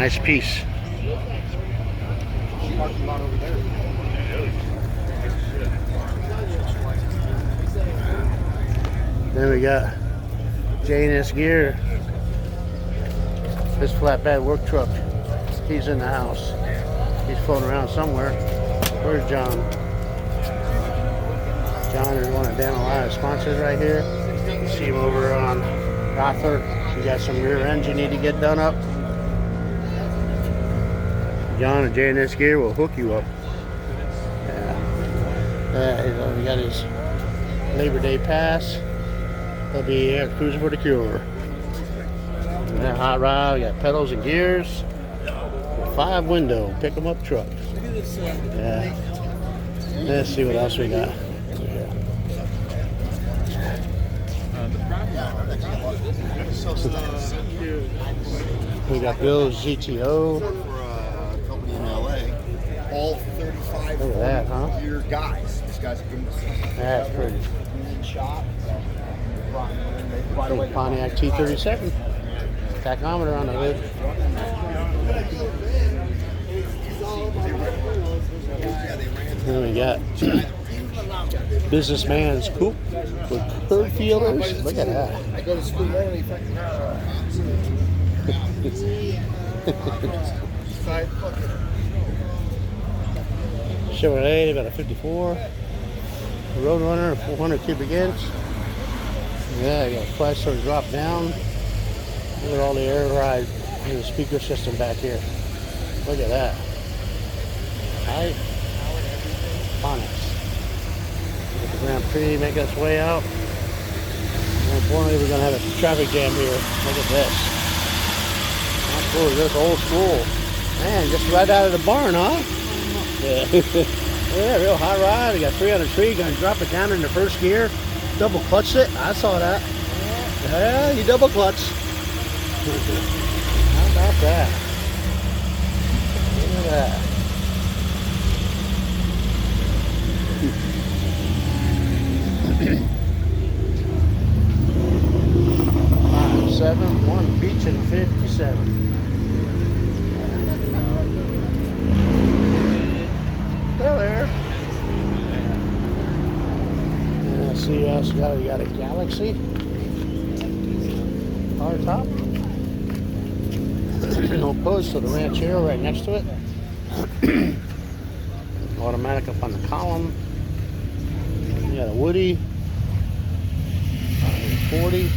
Nice piece. Then we got J&S Gear. This flatbed work truck. He's in the house. He's floating around somewhere. Where's John? John is one of Dan Elias' sponsors right here. You see him over on Gothard. You got some rear ends you need to get done up. John and J&S Gear will hook you up. Yeah, he's already got his Labor Day pass. He'll be here cruising for the cure. Yeah, hot rod, we got pedals and gears. 5-window pick-em-up truck. Yeah. Let's see what else we got. We got Bill's GTO. Company in LA. All 35 Look at that, huh? year guys. This guy's a good one. That's pretty. Shop. Pontiac T37. Tachometer on the hood. Then we got Businessman's Coupe with curb feelers. Look at that. I go to school early. Chevrolet, about a 54. Roadrunner, 400 cubic inch. Yeah, you got a flash sort of drop down. Look at all the air ride and the speaker system back here. Look at that. Right? Phonics. Get the Grand Prix making its way out. More importantly, we're going to have a traffic jam here. Look at this. Not cool, just old school. Man, just right out of the barn, huh? Yeah. Yeah, real high ride. We got 300 tree, going to drop it down in the first gear. Double clutched it. I saw that. Yeah, you double clutch. How about that? Look at that. 571 Beach and 57. Hello there. Let's see what else we got. We got a Galaxy. Car top. No post, so the Ranchero right next to it. Automatic up on the column. You got a Woody. 40.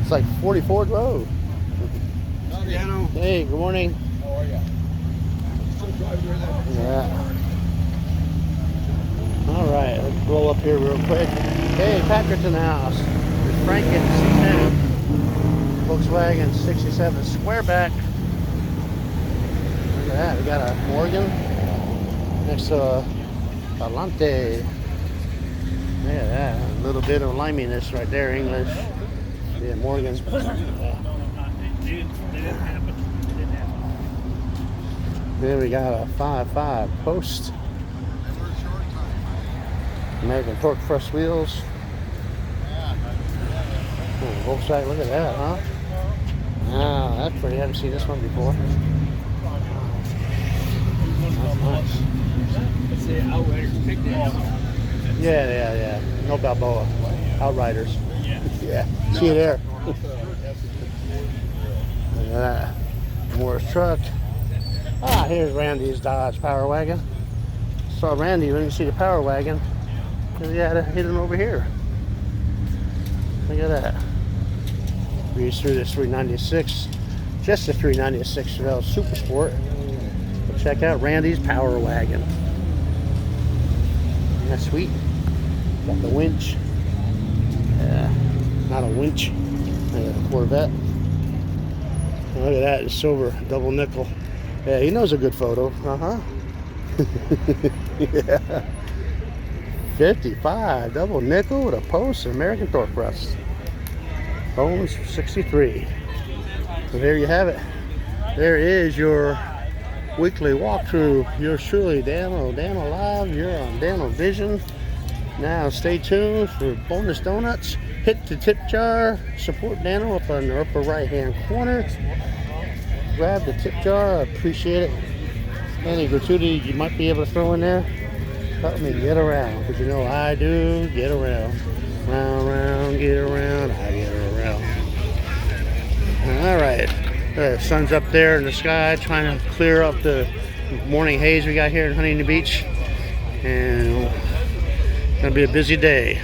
It's like 44th Road. Hey, good morning. How are you? Yeah. All right, let's roll up here real quick. Hey, Patrick's in the house. There's Frank in C10. Volkswagen 67 Squareback. Look at that. We got a Morgan next to a Alante. Look at that. A little bit of liminess right there, English. Yeah, Morgan. Then we got a 5.5 Post. American Torque Thrust wheels. Oh, Volkswagen, look at that, huh? Ah, that's pretty. I haven't seen this one before. That's nice. Yeah. No Balboa. Outriders. Yeah. See you there. Look at that. Morris truck. Ah, here's Randy's Dodge Power Wagon. Saw Randy when you see the Power Wagon. Because he had it hidden over here. Look at that. Breeze through this 396. Just a 396 Chevelle Super Sport. But check out Randy's Power Wagon. Isn't that sweet? Got the winch. Yeah, not a winch. A Corvette. Look at that, it's silver, double nickel. Yeah, he knows a good photo. Yeah. 55, double nickel with a post, American Torque Thrust. Bones 63. So there you have it. There is your weekly walkthrough. Yours truly, Dan Alive. You're on Dan Vision. Now stay tuned for bonus donuts. Hit the tip jar. Support Dano up on the upper right hand corner. Grab the tip jar. I appreciate it. Any gratuity you might be able to throw in there, help me get around, because you know I do get around. Round, round, get around, I get around. All right, the sun's up there in the sky trying to clear up the morning haze we got here in Huntington Beach, and it's gonna be a busy day.